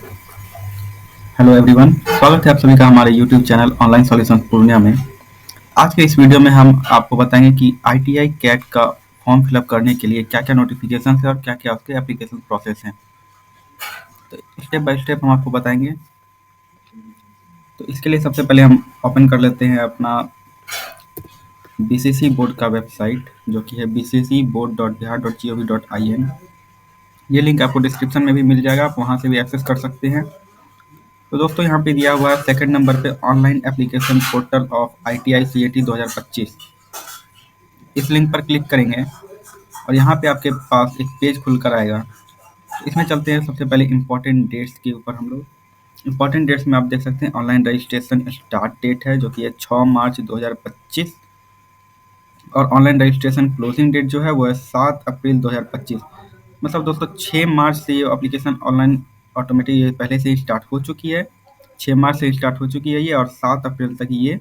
Hello everyone, स्वागत है आप सभी का हमारे YouTube channel online solution Purnia में। आज के इस वीडियो में हम आपको बताएंगे कि आईटीआई कैट का फॉर्म फिलअप करने के लिए क्या-क्या नोटिफिकेशन है और क्या-क्या उसके एप्लीकेशन प्रोसेस हैं। तो स्टेप बाय स्टेप हम आपको बताएंगे। तो इसके लिए सबसे पहले हम ओपन कर लेते हैं अपना बीसीसी बोर्ड का वेबसाइट, जो कि है bccboard.bihar.gov.in। ये लिंक आपको डिस्क्रिप्शन में भी मिल जाएगा, आप वहाँ से भी एक्सेस कर सकते हैं। तो दोस्तों यहाँ पे दिया हुआ है सेकंड नंबर पे online application portal of ITI CAT 2025। इस लिंक पर क्लिक करेंगे और यहाँ पे आपके पास एक पेज खुलकर आएगा। इसमें चलते हैं सबसे पहले इम्पोर्टेंट डेट्स के ऊपर हम लोग। इम्पोर्टेंट डेट्स में आप देख सकते हैं ऑनलाइन रजिस्ट्रेशन स्टार्ट डेट है, जो कि है 6 मार्च 2025 और ऑनलाइन रजिस्ट्रेशन क्लोजिंग डेट जो है वो है 7 अप्रैल 2025। मतलब दोस्तों 6 मार्च से ये एप्लीकेशन ऑनलाइन ऑटोमेटिक ये पहले से ही स्टार्ट हो चुकी है। 6 मार्च से स्टार्ट हो चुकी है ये और 7 अप्रैल तक ये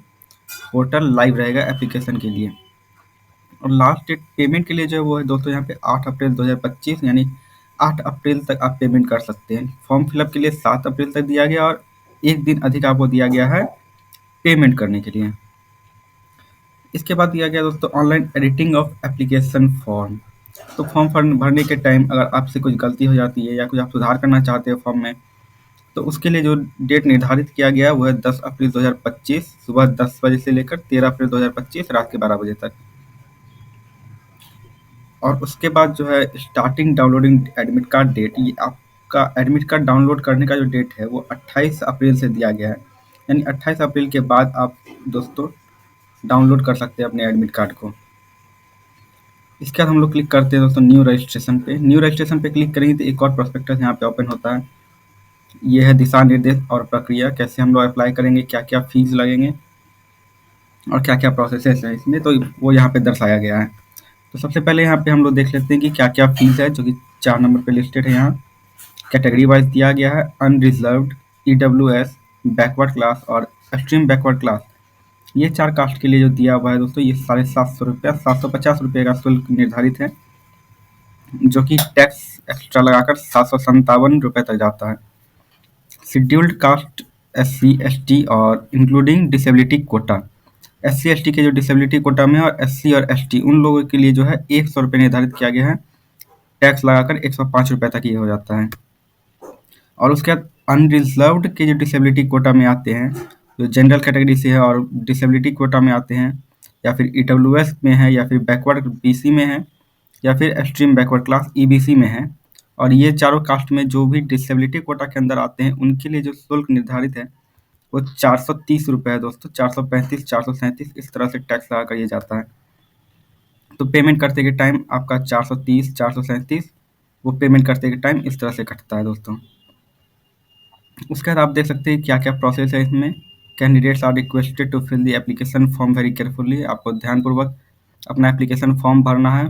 पोर्टल लाइव रहेगा एप्लीकेशन के लिए। और लास्ट डेट पेमेंट के लिए जो है वो है दोस्तों यहाँ पे 8 अप्रैल 2025, यानी 8 अप्रैल तक आप पेमेंट कर सकते हैं। फॉर्म फिलअप के लिए 7 अप्रैल तक दिया गया और एक दिन अधिक आपको दिया गया है पेमेंट करने के लिए। इसके बाद दिया गया दोस्तों online editing of application form. तो फॉर्म भरने के टाइम अगर आपसे कुछ गलती हो जाती है या कुछ आप सुधार करना चाहते हो फॉर्म में, तो उसके लिए जो डेट निर्धारित किया गया है वो है 10 अप्रैल 2025 सुबह 10 बजे से लेकर 13 अप्रैल 2025 रात के 12 बजे तक। और उसके बाद जो है starting downloading admit card date, ये आपका एडमिट कार्ड डाउनलोड करने का जो डेट है वो 28 अप्रैल से दिया गया है, यानी 28 अप्रैल के बाद आप दोस्तों डाउनलोड कर सकते हैं अपने एडमिट कार्ड को। इसके बाद हम लोग क्लिक करते हैं दोस्तों न्यू रजिस्ट्रेशन पे। न्यू रजिस्ट्रेशन पे क्लिक करेंगे तो एक और प्रोस्पेक्टस यहाँ पे ओपन होता है। ये है दिशा निर्देश और प्रक्रिया, कैसे हम लोग अप्लाई करेंगे, क्या क्या फीस लगेंगे और क्या क्या प्रोसेस है इसमें, तो वो यहाँ पे दर्शाया गया है। तो सबसे पहले यहाँ पे हम लोग देख लेते हैं कि क्या क्या फीस है, जो कि 4 नंबर पे लिस्टेड है यहाँ। कैटेगरी वाइज दिया गया है अनरिजर्व्ड, ईडब्ल्यूएस, बैकवर्ड क्लास और एक्सट्रीम बैकवर्ड क्लास। ये 4 कास्ट के लिए जो दिया हुआ है दोस्तों, ये 750 रुपया 750 रुपये का शुल्क निर्धारित है, जो कि टैक्स एक्स्ट्रा लगाकर 757 रुपये तक जाता है। शेड्यूल्ड कास्ट SC ST और including disability quota, SC ST के जो डिसेबिलिटी कोटा में और SC और ST उन लोगों के लिए जो है 100 रुपये निर्धारित किया गया है, टैक्स लगाकर 105 रुपये तक ये हो जाता है। और उसके बाद अनरिजर्व्ड के जो डिसेबिलिटी कोटा में आते हैं, जो जनरल कैटेगरी से है और डिसेबिलिटी कोटा में आते हैं, या फिर EWS में है, या फिर बैकवर्ड BC में है, या फिर एक्सट्रीम बैकवर्ड क्लास EBC में है। और ये चारों कास्ट में जो भी डिसेबिलिटी कोटा के अंदर आते हैं उनके लिए जो शुल्क निर्धारित है वो 430 रुपये है दोस्तों। 435 437 इस तरह से टैक्स लगा कर ये जाता है। तो पेमेंट करते के टाइम आपका 430 437 वो पेमेंट करते के टाइम इस तरह से कटता है दोस्तों। उसके बाद आप देख सकते हैं क्या क्या प्रोसेस है इसमें। Candidates are requested to fill the application form very carefully. आपको ध्यानपूर्वक अपना एप्लीकेशन फॉर्म भरना है।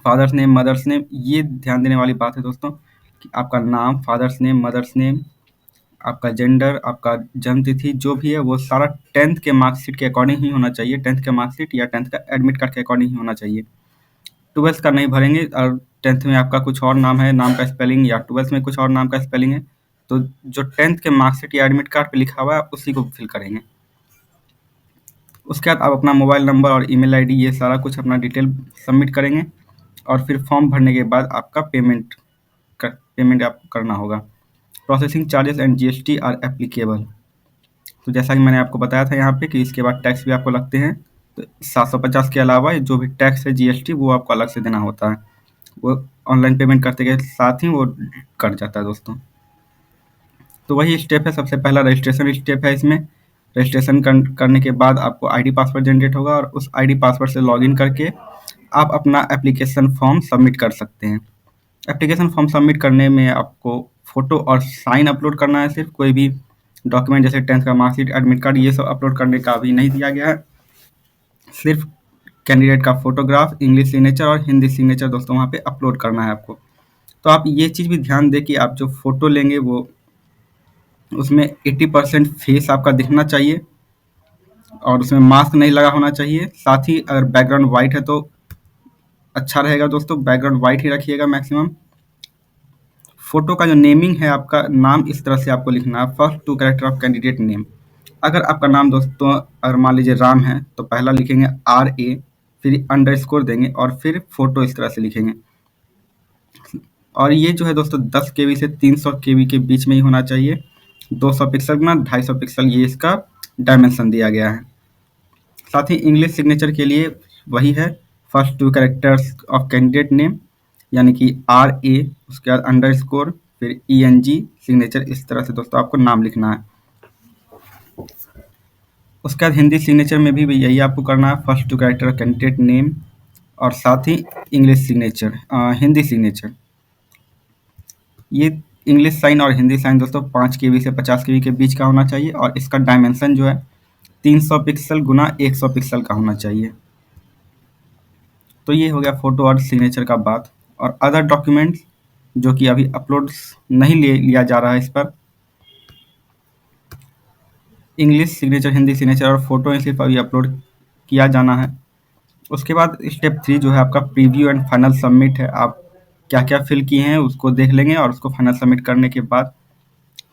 फादर्स नेम, मदर्स नेम, ये ध्यान देने वाली बात है दोस्तों कि आपका नाम, फादर्स नेम, मदर्स नेम, आपका जेंडर, आपका जन्म तिथि जो भी है वो सारा 10th के मार्कशीट के अकॉर्डिंग ही होना चाहिए। 10th का मार्कशीट या 10th का एडमिट कार्ड के अकॉर्डिंग ही होना चाहिए। 12th का नहीं भरेंगे और 10th में आपका कुछ और नाम है, नाम का स्पेलिंग, या 12th में कुछ और नाम का स्पेलिंग है, तो जो 10th के मार्कशीट या एडमिट कार्ड पे लिखा हुआ है उसी को फिल करेंगे। उसके बाद आप अपना मोबाइल नंबर और ईमेल आईडी ये सारा कुछ अपना डिटेल सबमिट करेंगे और फिर फॉर्म भरने के बाद आपका पेमेंट आपको करना होगा। Processing charges and GST are applicable. तो जैसा कि मैंने आपको बताया था यहाँ पे कि इसके बाद टैक्स भी आपको लगते हैं। तो 750 के अलावा जो भी टैक्स है GST वो आपको अलग से देना होता है। वो ऑनलाइन पेमेंट करते के साथ ही वो कट जाता है दोस्तों। तो वही स्टेप है, सबसे पहला रजिस्ट्रेशन स्टेप है। इसमें रजिस्ट्रेशन करने के बाद आपको ID पासवर्ड जनरेट होगा और उस ID पासवर्ड से लॉगिन करके आप अपना एप्लीकेशन फॉर्म सबमिट कर सकते हैं। एप्लीकेशन फॉर्म सबमिट करने में आपको फ़ोटो और साइन अपलोड करना है। सिर्फ कोई भी डॉक्यूमेंट जैसे 10th का मार्कशीट, एडमिट कार्ड ये सब अपलोड करने का अभी नहीं दिया गया है। सिर्फ कैंडिडेट का फोटोग्राफ, इंग्लिश सिग्नेचर और हिंदी सिग्नेचर दोस्तों वहाँ पे अपलोड करना है आपको। तो आप ये चीज़ भी ध्यान दें कि आप जो फ़ोटो लेंगे वो उसमें 80% फेस आपका दिखना चाहिए और उसमें मास्क नहीं लगा होना चाहिए। साथ ही अगर बैकग्राउंड वाइट है तो अच्छा रहेगा दोस्तों, बैकग्राउंड वाइट ही रखिएगा मैक्सिमम। फोटो का जो नेमिंग है, आपका नाम इस तरह से आपको लिखना है, first 2 character of candidate name. अगर आपका नाम दोस्तों अगर मान लीजिए राम है तो पहला लिखेंगे RA, फिर अंडरस्कोर देंगे और फिर फोटो इस तरह से लिखेंगे। और ये जो है दोस्तों 10 KB से 300 KB के बीच में ही होना चाहिए। 200 पिक्सल गुना 250 पिक्सल ये इसका डायमेंशन दिया गया है। साथ ही इंग्लिश सिग्नेचर के लिए वही है, first 2 characters of candidate name यानी कि RA, उसके बाद अंडरस्कोर, फिर ENG सिग्नेचर, इस तरह से दोस्तों आपको नाम लिखना है। उसके बाद हिंदी सिग्नेचर में भी यही आपको करना है, फर्स्ट 2 कैरेक्टर कैंडिडेट नेम और साथ ही इंग्लिश सिग्नेचर, हिंदी सिग्नेचर। ये इंग्लिश साइन और हिंदी साइन दोस्तों 5 KB से 50 KB के बीच का होना चाहिए और इसका डायमेंशन जो है 300 पिक्सल गुना 100 पिक्सल का होना चाहिए। तो ये हो गया फोटो और सिग्नेचर का बात। और अदर डॉक्यूमेंट्स जो कि अभी अपलोड नहीं लिया जा रहा है, इस पर इंग्लिश सिग्नेचर, हिंदी सिग्नेचर और फोटो सिर्फ अभी अपलोड किया जाना है। उसके बाद स्टेप 3 जो है आपका प्रीव्यू एंड फाइनल सबमिट है। आप क्या क्या फिल किए हैं उसको देख लेंगे और उसको फाइनल सबमिट करने के बाद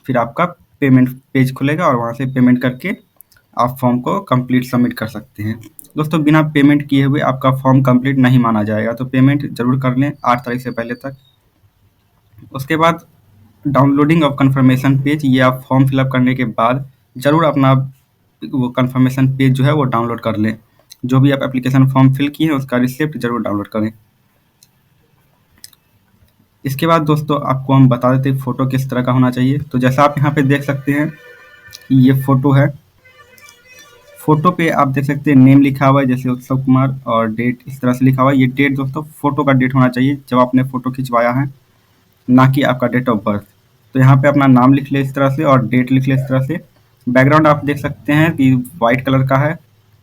फिर आपका पेमेंट पेज खुलेगा और वहाँ से पेमेंट करके आप फॉर्म को कंप्लीट सबमिट कर सकते हैं। दोस्तों बिना पेमेंट किए हुए आपका फॉर्म कंप्लीट नहीं माना जाएगा, तो पेमेंट जरूर कर लें 8 तारीख से पहले तक। उसके बाद डाउनलोडिंग ऑफ कंफर्मेशन पेज, ये आप फॉर्म फिलअप करने के बाद ज़रूर अपना वो कंफर्मेशन पेज जो है वो डाउनलोड कर लें। जो भी आप एप्लीकेशन फॉर्म फिल किए हैं उसका रिसिप्ट जरूर डाउनलोड करें। इसके बाद दोस्तों आपको हम बता देते हैं फ़ोटो किस तरह का होना चाहिए। तो जैसा आप यहाँ पे देख सकते हैं ये फ़ोटो है। फ़ोटो पे आप देख सकते हैं नेम लिखा हुआ है जैसे उत्सव कुमार और डेट इस तरह से लिखा हुआ है। ये डेट दोस्तों फ़ोटो का डेट होना चाहिए जब आपने फ़ोटो खिंचवाया है, ना कि आपका डेट ऑफ बर्थ। तो यहाँ पे अपना नाम लिख ले इस तरह से और डेट लिख ले इस तरह से। बैकग्राउंड आप देख सकते हैं कि वाइट कलर का है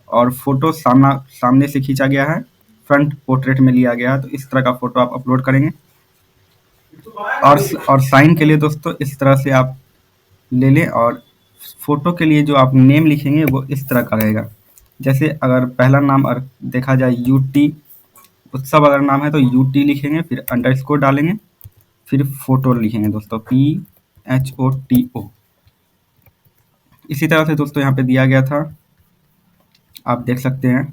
और फोटो सामने से खींचा गया है, फ्रंट पोर्ट्रेट में लिया गया है। तो इस तरह का फोटो आप अपलोड करेंगे। और साइन के लिए दोस्तों इस तरह से आप ले लें और फोटो के लिए जो आप नेम लिखेंगे वो इस तरह का रहेगा। जैसे अगर पहला नाम अगर देखा जाए UT, उत्सव अगर नाम है तो UT लिखेंगे, फिर अंडरस्कोर डालेंगे, फिर फोटो लिखेंगे दोस्तों PHOTO। इसी तरह से दोस्तों यहाँ पे दिया गया था, आप देख सकते हैं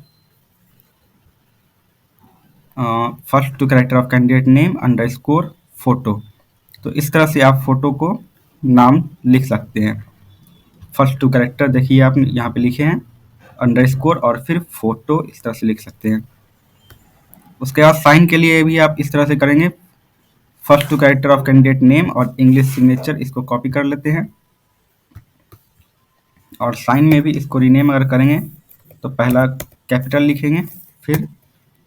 first 2 character of candidate name underscore photo. तो इस तरह से आप फोटो को नाम लिख सकते हैं। फर्स्ट 2 कैरेक्टर देखिए आप यहाँ पे लिखे हैं, अंडरस्कोर और फिर फोटो इस तरह से लिख सकते हैं। उसके बाद साइन के लिए भी आप इस तरह से करेंगे, first 2 character of candidate name और इंग्लिश सिग्नेचर, इसको कॉपी कर लेते हैं। और साइन में भी इसको रीनेम अगर करेंगे तो पहला कैपिटल लिखेंगे, फिर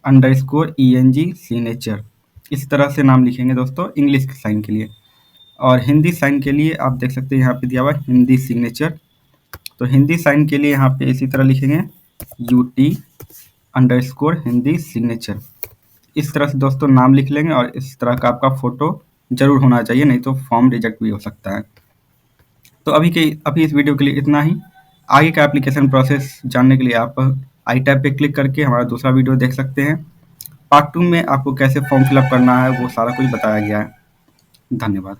अंडरस्कोर ENG सिग्नेचर, इस तरह से नाम लिखेंगे दोस्तों इंग्लिश साइन के लिए। और हिंदी साइन के लिए आप देख सकते हैं यहाँ पे दिया हुआ है हिंदी सिग्नेचर। तो हिंदी साइन के लिए यहाँ पे इसी तरह लिखेंगे UT अंडरस्कोर हिंदी सिग्नेचर। इस तरह से दोस्तों नाम लिख लेंगे और इस तरह का आपका फोटो जरूर होना चाहिए, नहीं तो फॉर्म रिजेक्ट भी हो सकता है। तो अभी इस वीडियो के लिए इतना ही। आगे का एप्लीकेशन प्रोसेस जानने के लिए आप आई टैब पे क्लिक करके हमारा दूसरा वीडियो देख सकते हैं। पार्ट 2 में आपको कैसे फॉर्म फिलअप करना है वो सारा कुछ बताया गया है। धन्यवाद।